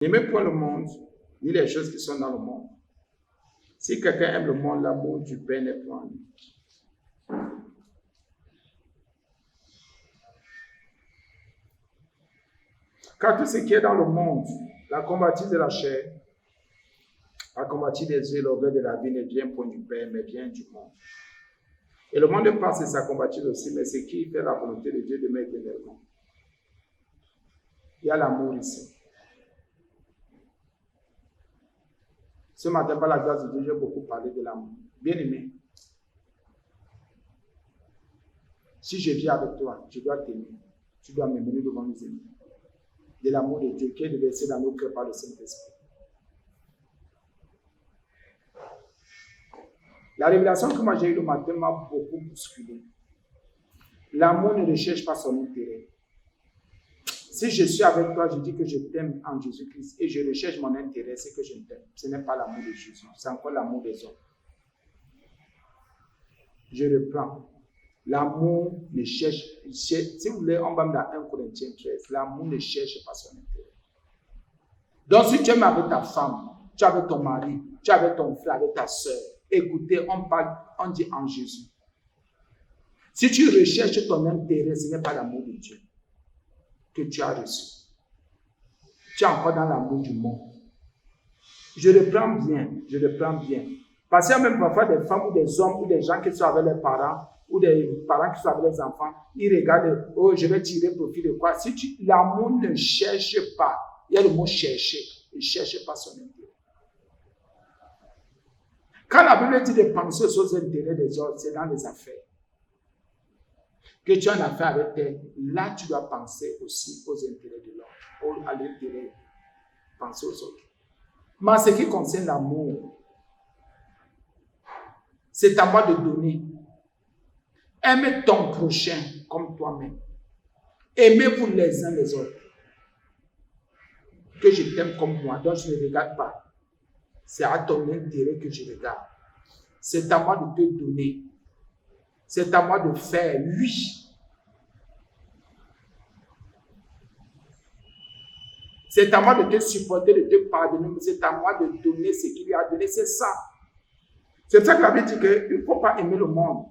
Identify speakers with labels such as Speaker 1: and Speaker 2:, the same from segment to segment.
Speaker 1: N'aimez point le monde, ni les choses qui sont dans le monde. Si quelqu'un aime le monde, l'amour du Père n'est point en lui. Car tout ce qui est dans le monde, la convoitise de la chair, la convoitise des yeux, l'orgueil de la vie ne vient point du Père, mais vient du monde. Et le monde passe et sa convoitise aussi, mais c'est qui fait la volonté de Dieu demeure éternellement. Il y a l'amour ici. Ce matin, par la grâce de Dieu, j'ai beaucoup parlé de l'amour. Bien-aimé, si je vis avec toi, je dois t'aimer. Tu dois m'aimer devant mes ennemis. De l'amour de Dieu qui est déversé dans nos cœurs par le Saint-Esprit. La révélation que moi j'ai eue le matin m'a beaucoup bousculé. L'amour ne recherche pas son intérêt. Si je suis avec toi, je dis que je t'aime en Jésus-Christ et je recherche mon intérêt, c'est que je t'aime. Ce n'est pas l'amour de Jésus, c'est encore l'amour des hommes. Je reprends. L'amour ne cherche, si vous voulez, on va me dans 1 Corinthiens 13, l'amour ne cherche pas son intérêt. Donc si tu aimes avec ta femme, tu es avec ton mari, tu es avec ton frère, avec ta soeur, écoutez, on dit en Jésus. Si tu recherches ton intérêt, ce n'est pas l'amour de Dieu que tu as reçu. Tu es encore dans l'amour du monde. Je reprends bien. Parce qu'il y a même parfois des femmes ou des hommes ou des gens qui sont avec leurs parents ou des parents qui sont avec les enfants, ils regardent, oh, je vais tirer profit de quoi? Si l'amour ne cherche pas, il y a le mot chercher, il ne cherche pas son intérêt. Quand la Bible dit de penser aux intérêts des autres, c'est dans les affaires. Que tu as une affaire avec elle, là tu dois penser aussi aux intérêts de l'autre, à l'intérêt, penser aux autres. Mais ce qui concerne l'amour, c'est à moi de donner. Aime ton prochain comme toi-même. Aimez-vous les uns les autres. Que je t'aime comme moi, donc je ne regarde pas. C'est à ton intérêt que je regarde. C'est à moi de te donner. C'est à moi de faire, oui. C'est à moi de te supporter, de te pardonner, mais c'est à moi de donner ce qu'il lui a donné. C'est ça. C'est ça que la Bible dit qu'il ne faut pas aimer le monde.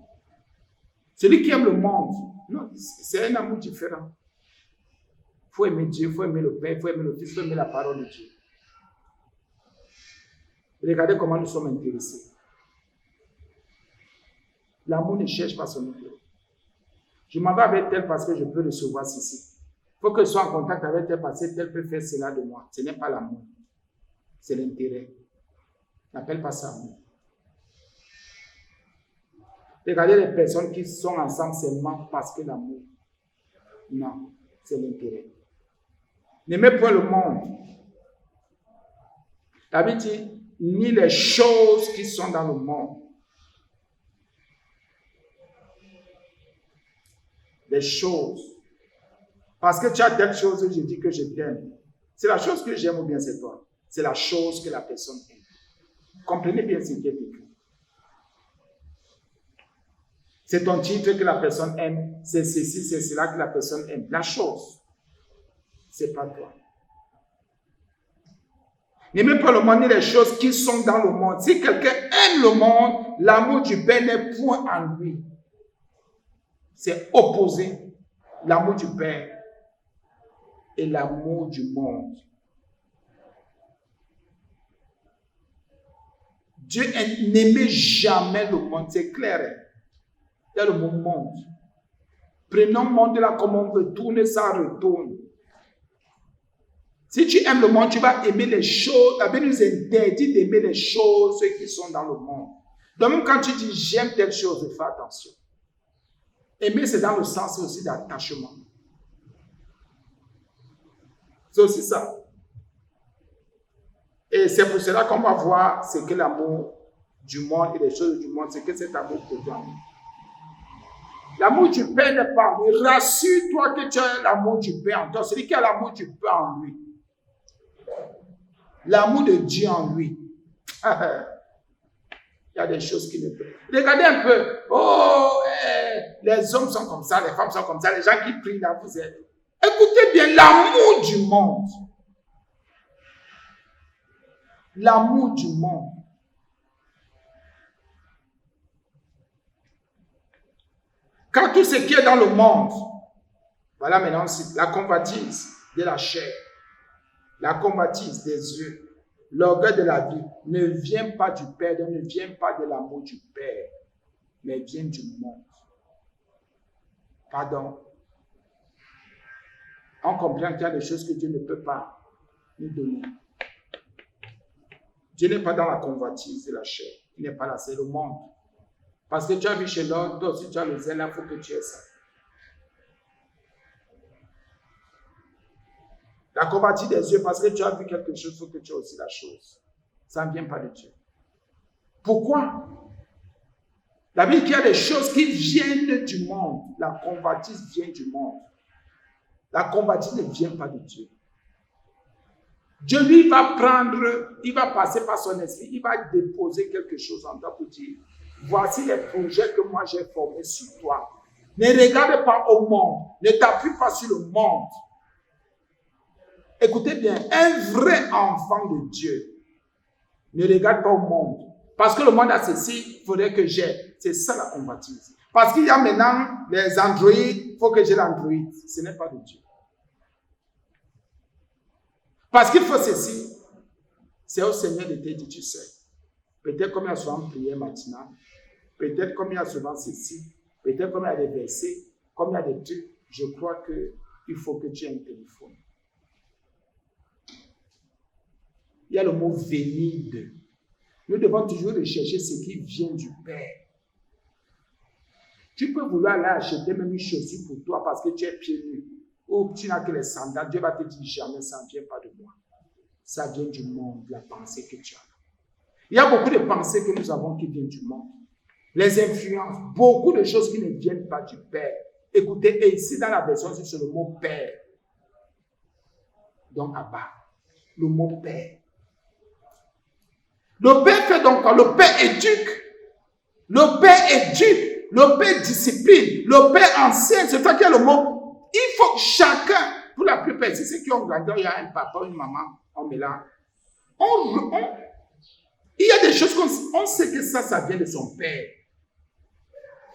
Speaker 1: Celui qui aime le monde, non, c'est un amour différent. Il faut aimer Dieu, il faut aimer le Père, il faut aimer le Fils, il faut aimer la parole de Dieu. Regardez comment nous sommes intéressés. L'amour ne cherche pas son intérêt. Je m'en vais avec elle parce que je peux recevoir ceci. Il faut que je sois en contact avec elle parce qu'elle peut faire cela de moi. Ce n'est pas l'amour. C'est l'intérêt. N'appelle pas ça amour. Regardez les personnes qui sont ensemble seulement parce que l'amour. Non, c'est l'intérêt. N'aimez point le monde. La Bible dit, ni les choses qui sont dans le monde. Les choses. Parce que tu as telle chose, je dis que je t'aime. C'est la chose que j'aime ou bien c'est toi. C'est la chose que la personne aime. Comprenez bien ce qui est écrit. C'est ton titre que la personne aime. C'est ceci, c'est cela que la personne aime. La chose. C'est pas toi. N'aimez pas le monde ni les choses qui sont dans le monde. Si quelqu'un aime le monde, l'amour du Père n'est point en lui. C'est opposé. L'amour du Père et l'amour du monde. Dieu n'aimait jamais le monde. C'est clair. Il y a le mot monde. Prenons le monde là comme on veut tourner, ça retourne. Si tu aimes le monde, tu vas aimer les choses. La Bible nous interdit d'aimer les choses qui sont dans le monde. Donc même quand tu dis j'aime telle chose, fais attention. Aimer, c'est dans le sens aussi d'attachement. C'est aussi ça. Et c'est pour cela qu'on va voir ce que l'amour du monde et les choses du monde, c'est que cet amour produit en nous. L'amour du Père n'est pas en lui. Rassure-toi que tu as l'amour du Père en toi. Celui qui a l'amour du Père en lui. L'amour de Dieu en lui. Il y a des choses qui ne peuvent. Regardez un peu. Oh, les hommes sont comme ça, les femmes sont comme ça, les gens qui prient là, vous êtes. Écoutez bien, l'amour du monde. L'amour du monde. Quand tout ce qui est dans le monde, voilà maintenant la convoitise de la chair, la convoitise des yeux, l'orgueil de la vie ne vient pas du Père, ne vient pas de l'amour du Père, mais vient du monde. Pardon. On comprend qu'il y a des choses que Dieu ne peut pas nous donner. Dieu n'est pas dans la convoitise de la chair. Il n'est pas là, c'est le monde. Parce que tu as vu chez l'autre, toi aussi tu as le zèle, il faut que tu aies ça. La convoitise des yeux, parce que tu as vu quelque chose, il faut que tu aies aussi la chose. Ça ne vient pas de Dieu. Pourquoi? La Bible dit qu'il y a des choses qui viennent du monde. La convoitise vient du monde. La convoitise ne vient pas de Dieu. Dieu, lui, va prendre, il va passer par son esprit, il va déposer quelque chose en toi pour dire, voici les projets que moi j'ai formés sur toi. Ne regarde pas au monde, ne t'appuie pas sur le monde. Écoutez bien, un vrai enfant de Dieu ne regarde pas au monde. Parce que le monde a ceci, il faudrait que j'ai. C'est ça la convoitise. Parce qu'il y a maintenant les Android, il faut que j'ai l'Android. Ce n'est pas de Dieu. Parce qu'il faut ceci, c'est au Seigneur de te dire, tu sais. Peut-être comme il y a souvent prière matinale, peut-être comme il y a souvent ceci, peut-être comme il y a des versets, comme il y a des trucs, je crois qu'il faut que tu aies un téléphone. Il y a le mot venir de. Nous devons toujours rechercher ce qui vient du Père. Tu peux vouloir aller acheter même une chaussure pour toi parce que tu es pieds nus. Ou tu n'as que les sandales. Dieu va te dire jamais, ça ne vient pas de moi. Ça vient du monde, la pensée que tu as. Il y a beaucoup de pensées que nous avons qui viennent du monde. Les influences, beaucoup de choses qui ne viennent pas du Père. Écoutez, et ici dans la version, c'est le mot Père. Donc, Abba, le mot Père. Le Père fait donc quoi? Le Père éduque. Le Père éduque. Le Père discipline. Le Père enseigne. C'est ça qui est le mot. Il faut que chacun, pour la plupart, c'est ceux qui ont grandi, il y a un papa, une maman, on est là. Il y a des choses qu'on sait que ça vient de son Père.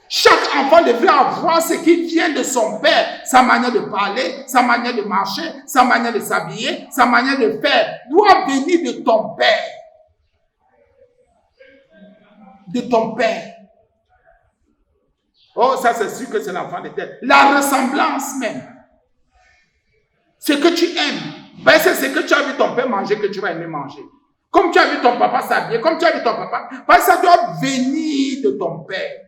Speaker 1: Chaque enfant devrait avoir ce qui vient de son Père. Sa manière de parler, sa manière de marcher, sa manière de s'habiller, sa manière de faire doit venir de ton Père. De ton Père. Oh, ça c'est sûr que c'est l'enfant de terre. La ressemblance même. Ce que tu aimes, ben c'est ce que tu as vu ton père manger que tu vas aimer manger. Comme tu as vu ton papa s'habiller, comme tu as vu ton papa, ben ça doit venir de ton père.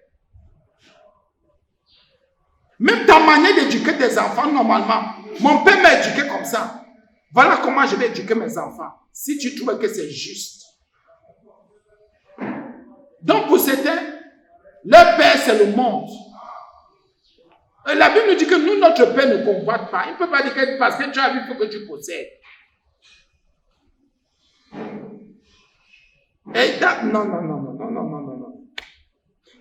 Speaker 1: Même ta manière d'éduquer tes enfants, normalement, mon père m'a éduqué comme ça. Voilà comment je vais éduquer mes enfants. Si tu trouves que c'est juste. Donc pour certains, leur père c'est le monde. Et la Bible nous dit que nous, notre père ne convoite pas. Il ne peut pas dire que parce que tu as vu, il faut que tu possèdes. Et non.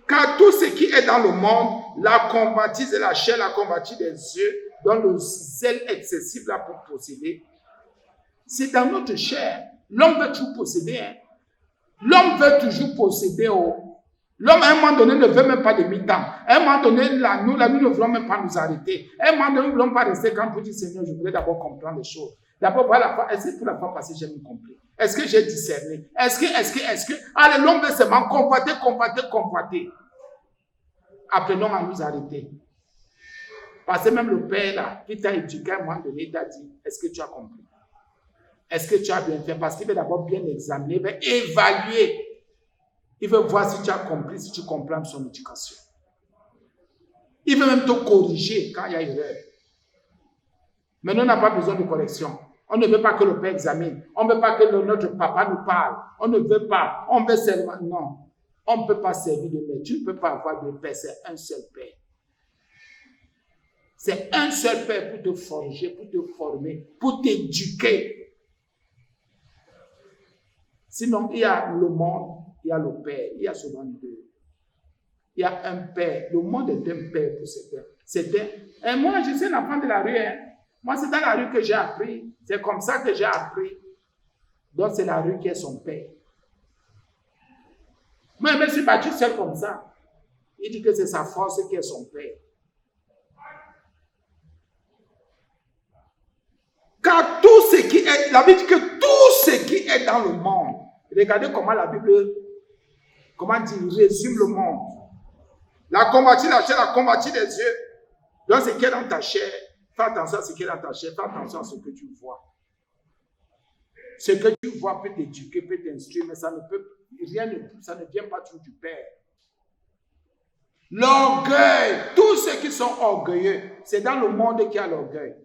Speaker 1: Car tout ce qui est dans le monde, la convoitise de la chair, la convoitise des yeux, dans le zèle excessif là pour posséder, c'est dans notre chair. L'homme veut toujours posséder. Hein. L'homme veut toujours posséder. L'homme, à un moment donné, ne veut même pas de mi-temps. À un moment donné, nous ne voulons même pas nous arrêter. À un moment donné, nous ne voulons pas rester quand pour dire, Seigneur, je voulais d'abord comprendre les choses. D'abord, voilà, est-ce que pour la fois passée, j'ai même compris? Est-ce que j'ai discerné? Est-ce que? Allez, l'homme veut seulement convoiter. Apprenons à nous arrêter. Parce que même le Père, là, qui t'a éduqué à un moment donné, t'a dit, est-ce que tu as compris? Est-ce que tu as bien fait? Parce qu'il veut d'abord bien examiner, il veut évaluer. Il veut voir si tu as compris, si tu comprends son éducation. Il veut même te corriger quand il y a erreur. Mais nous n'avons pas besoin de correction. On ne veut pas que le Père examine. On ne veut pas que notre papa nous parle. On ne veut pas. On veut seulement. Non. On ne peut pas servir de Père. Tu ne peux pas avoir de Père. C'est un seul Père. C'est un seul Père pour te forger, pour te former, pour t'éduquer. Sinon, il y a le monde. Il y a le Père, il y a seulement deux. Il y a un Père. Le monde est un Père pour certains. Et moi, je suis un enfant de la rue. Hein. Moi, c'est dans la rue que j'ai appris. C'est comme ça que j'ai appris. Donc c'est la rue qui est son père. Moi, je me suis battu seul comme ça. Il dit que c'est sa force qui est son père. Car tout ce qui est, la Bible dit que tout ce qui est dans le monde, regardez comment la Bible, comment dire, résume le monde. La combattu la chair, la combattu les yeux. Donc ce qui est dans ta chair, fais attention à ce qui est dans ta chair, fais attention à ce que tu vois. Ce que tu vois peut t'éduquer, peut t'instruire, mais ça ne vient pas toujours du Père. L'orgueil, tous ceux qui sont orgueilleux, c'est dans le monde qu'il y a l'orgueil.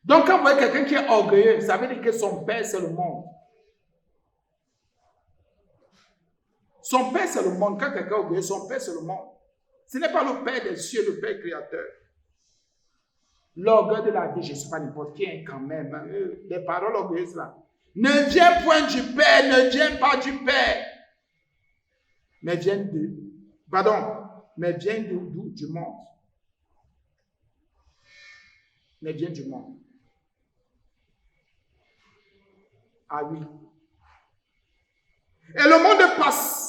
Speaker 1: Donc quand vous voyez quelqu'un qui est orgueilleux, ça veut dire que son père c'est le monde. Son père c'est le monde. Quand quelqu'un est orgueilleux, son père c'est le monde. Ce n'est pas le Père des cieux, le Père créateur. L'orgueil de la vie, je ne suis pas n'importe qui quand même. Les paroles orgueilleuses là. Ne viens point du Père, ne viens pas du Père. Mais viens du monde. Mais viens du monde. Ah oui. Et le monde passe.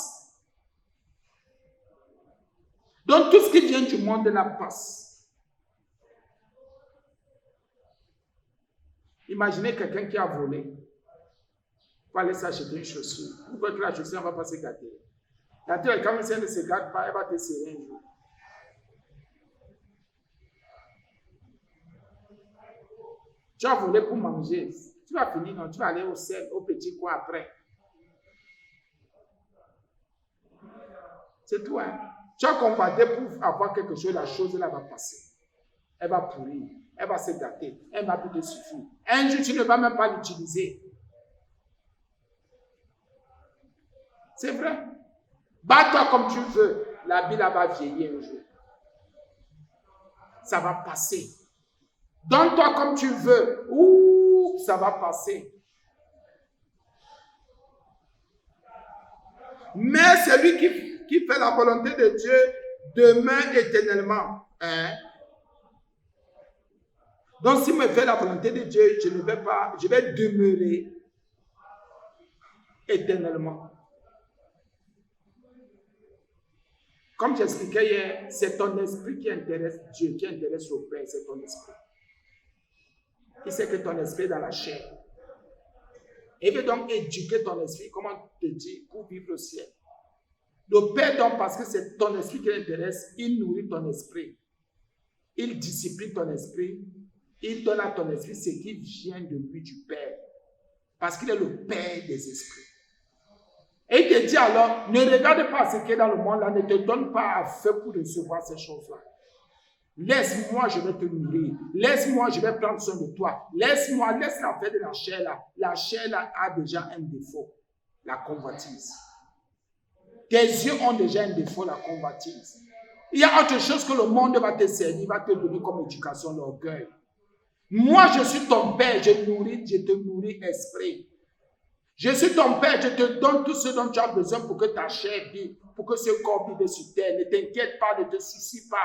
Speaker 1: Donc tout ce qui vient du monde là passe. Imaginez quelqu'un qui a volé. Pour aller s'acheter une chaussure. Pourquoi que la chaussure ne va pas se gâter? La terre, quand elle ne se gâte pas, elle va te serrer un jour. Tu as volé pour manger. Tu vas finir, non, tu vas aller au sel, au petit coin après. C'est tout, hein. Tu as combattu pour avoir quelque chose, la chose là va passer. Elle va pourrir, elle va se gâter, elle va plus te suffire. Un jour, tu ne vas même pas l'utiliser. C'est vrai. Bats-toi comme tu veux, la Bible va vieillir un jour. Ça va passer. Donne-toi comme tu veux. Ouh, ça va passer. Mais celui qui fait la volonté de Dieu demeure éternellement. Hein? Donc, si je fais la volonté de Dieu, je vais demeurer éternellement. Comme j'expliquais hier, c'est ton esprit qui intéresse Dieu, qui intéresse le Père, c'est ton esprit. Il sait que ton esprit est dans la chair. Il veut donc éduquer ton esprit, comment te dire, pour vivre au ciel. Le Père, donc, parce que c'est ton esprit qui l'intéresse, il nourrit ton esprit. Il discipline ton esprit. Il donne à ton esprit ce qui vient de lui, du Père. Parce qu'il est le Père des esprits. Et il te dit alors, ne regarde pas ce qui est dans le monde là, ne te donne pas à feu pour recevoir ces choses-là. Laisse-moi, je vais te nourrir. Laisse-moi, je vais prendre soin de toi. Laisse-moi, laisse la faire de la chair là. La chair là a déjà un défaut, la convoitise. Tes yeux ont déjà un défaut, la convoitise. Il y a autre chose que le monde va te servir, va te donner comme éducation, l'orgueil. Moi, je suis ton Père, je te nourris esprit. Je suis ton Père, je te donne tout ce dont tu as besoin pour que ta chair vive, pour que ce corps vive sur terre. Ne t'inquiète pas, ne te soucie pas.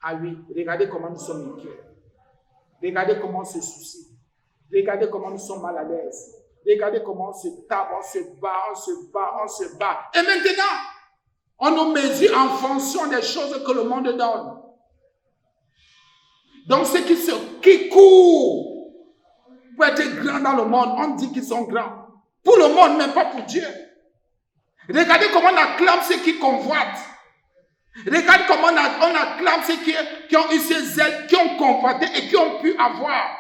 Speaker 1: Ah oui, regardez comment nous sommes inquiets. Regardez comment on se soucie. Regardez comment nous sommes mal à l'aise. Regardez comment on se tape, on se bat. Et maintenant, on nous mesure en fonction des choses que le monde donne. Donc ceux qui courent pour être grands dans le monde, on dit qu'ils sont grands. Pour le monde, mais pas pour Dieu. Regardez comment on acclame ceux qui convoitent. Regardez comment on acclame ceux qui ont eu ces ailes, qui ont convoité et qui ont pu avoir.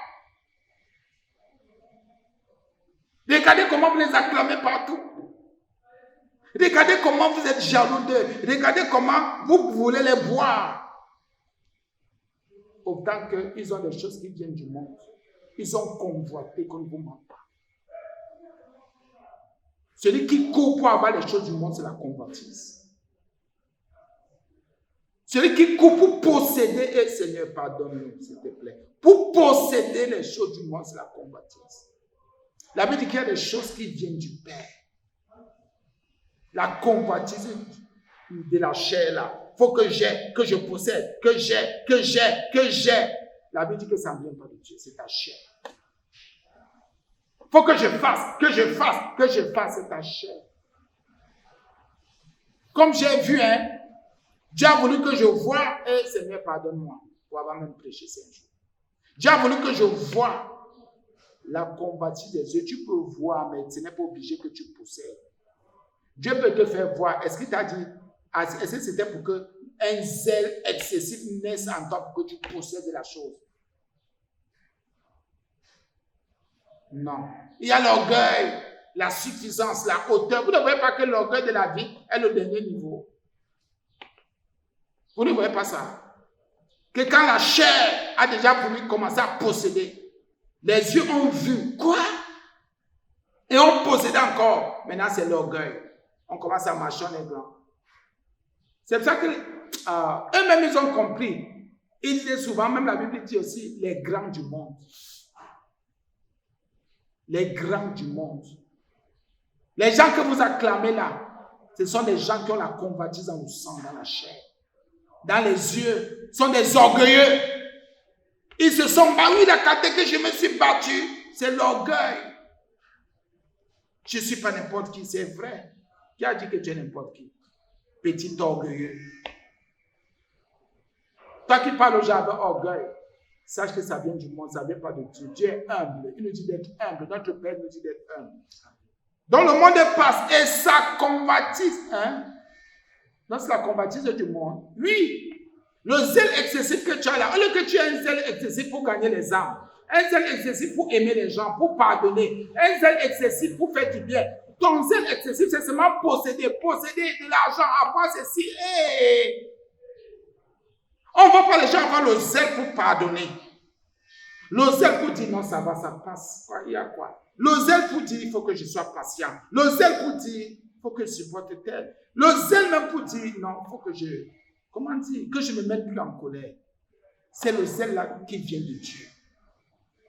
Speaker 1: Regardez comment vous les acclamez partout. Regardez comment vous êtes jaloux d'eux. Regardez comment vous voulez les boire. Autant qu'ils ont des choses qui viennent du monde. Ils ont convoité qu'on ne vous ment pas. Celui qui court pour avoir les choses du monde, c'est la convoitise. Celui qui court pour posséder, et Seigneur, pardonne-nous, s'il te plaît. Pour posséder les choses du monde, c'est la convoitise. La Bible dit qu'il y a des choses qui viennent du Père. La convoitise de la chair là. Il faut que j'ai, que je possède, que j'ai. La Bible dit que ça ne vient pas de Dieu, c'est ta chair. Il faut que je fasse, c'est ta chair. Comme j'ai vu, Dieu a voulu que je voie, et Seigneur, pardonne-moi, pour avoir même prêché 5 jours. Dieu a voulu que je voie la convoitise des yeux. Tu peux voir, mais ce n'est pas obligé que tu possèdes. Dieu peut te faire voir. Est-ce qu'il t'a dit, est-ce que c'était pour qu'un zèle excessif naisse en toi pour que tu possèdes la chose? Non. Il y a l'orgueil, la suffisance, la hauteur. Vous ne voyez pas que l'orgueil de la vie est le dernier niveau. Vous ne voyez pas ça? Que quand la chair a déjà voulu commencer à posséder, les yeux ont vu. Quoi? Et on possédait encore. Maintenant, c'est l'orgueil. On commence à marcher, on est grand. C'est pour ça que eux-mêmes, ils ont compris. Ils disaient souvent, même la Bible dit aussi, les grands du monde. Les grands du monde. Les gens que vous acclamez là, ce sont des gens qui ont la convoitise dans le sang, dans la chair, dans les yeux. Ce sont des orgueilleux. Ils se sont battus. Oui, la caté que je me suis battu, c'est l'orgueil. Je ne suis pas n'importe qui, c'est vrai. Qui a dit que tu es n'importe qui? Petit orgueilleux. Toi qui parles aux gens avec orgueil, sache que ça vient du monde, ça ne vient pas de Dieu. Dieu est humble. Il nous dit d'être humble. Notre Père nous dit d'être humble. Donc le monde passe et ça convoitise. Donc c'est la convoitise du monde. Oui, le zèle excessif que tu as là, au lieu que tu aies un zèle excessif pour gagner les âmes, un zèle excessif pour aimer les gens, pour pardonner, un zèle excessif pour faire du bien. Ton zèle excessif, c'est seulement posséder de l'argent, avoir ceci. On ne voit pas les gens avoir le zèle pour pardonner. Le zèle pour dire non, ça va, ça passe. Il y a quoi? Le zèle pour dire il faut que je sois patient. Le zèle pour dire il faut que je supporte tel. Le zèle même pour dire non, il faut que je me mette plus en colère. C'est le zèle là qui vient de Dieu,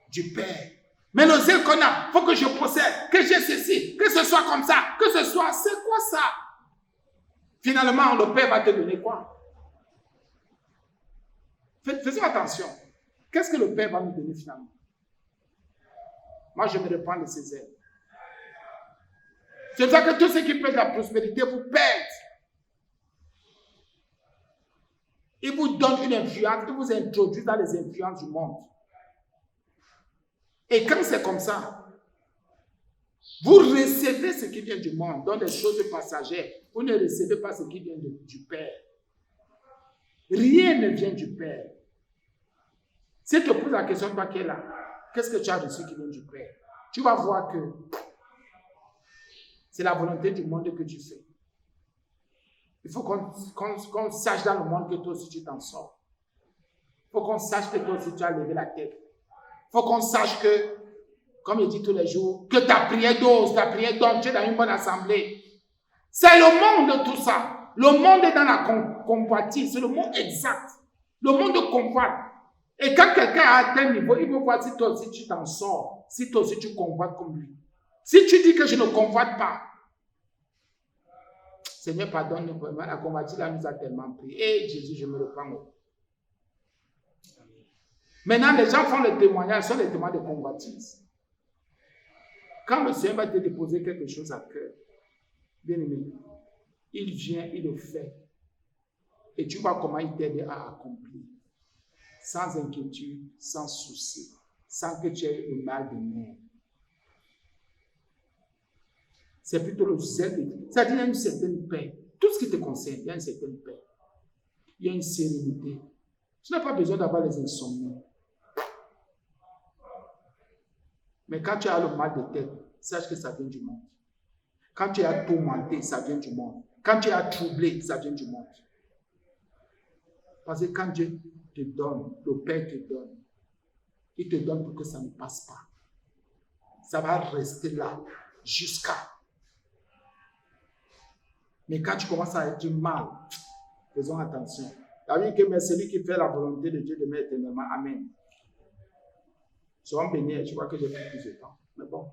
Speaker 1: du Père. Mais le zèle qu'on a, il faut que je possède, que j'ai ceci, que ce soit comme ça, que ce soit, c'est quoi ça? Finalement, le Père va te donner quoi? Faisons attention. Qu'est-ce que le Père va nous donner finalement? Moi, je me répands de ces ailes. C'est pour ça que tous ceux qui perdent la prospérité vous perdent. Ils vous donnent une influence, ils vous introduisent dans les influences du monde. Et quand c'est comme ça, vous recevez ce qui vient du monde, donc des choses passagères. Vous ne recevez pas ce qui vient du Père. Rien ne vient du Père. Si tu te poses la question, toi qui es là, qu'est-ce que tu as reçu qui vient du Père? Tu vas voir que c'est la volonté du monde que tu fais. Il faut qu'on sache dans le monde que toi aussi tu t'en sors. Il faut qu'on sache que toi aussi tu as levé la tête. Il faut qu'on sache que, comme il dit tous les jours, que ta prière dose, tu es dans une bonne assemblée. C'est le monde de tout ça. Le monde est dans la convoitise, c'est le monde exact. Le monde de convoite. Et quand quelqu'un a atteint un niveau, il veut voir si toi aussi tu t'en sors, si toi aussi tu convoites comme lui. Si tu dis que je ne convoite pas, Seigneur, pardonne-nous vraiment, la convoitise là nous a tellement pris. Et Jésus, je me reprends. Maintenant, les gens font le témoignage, sont les témoins de convoitise. Quand le Seigneur va te déposer quelque chose à cœur, bien aimé, il vient, il le fait. Et tu vois comment il t'aide à accomplir. Sans inquiétude, sans souci, sans que tu aies le mal de mer. C'est plutôt le zèle. C'est-à-dire qu'il y a une certaine paix. Tout ce qui te concerne, il y a une certaine paix. Il y a une sérénité. Tu n'as pas besoin d'avoir les insomnies. Mais quand tu as le mal de tête, sache que ça vient du monde. Quand tu es tourmenté, ça vient du monde. Quand tu es troublé, ça vient du monde. Parce que quand Dieu te donne, le Père te donne, il te donne pour que ça ne passe pas. Ça va rester là jusqu'à. Mais quand tu commences à être mal, faisons attention. La vie que celui qui fait la volonté de Dieu demeure éternellement. Amen. Soyons bénis, je crois que j'ai pris plus de temps. Mais bon.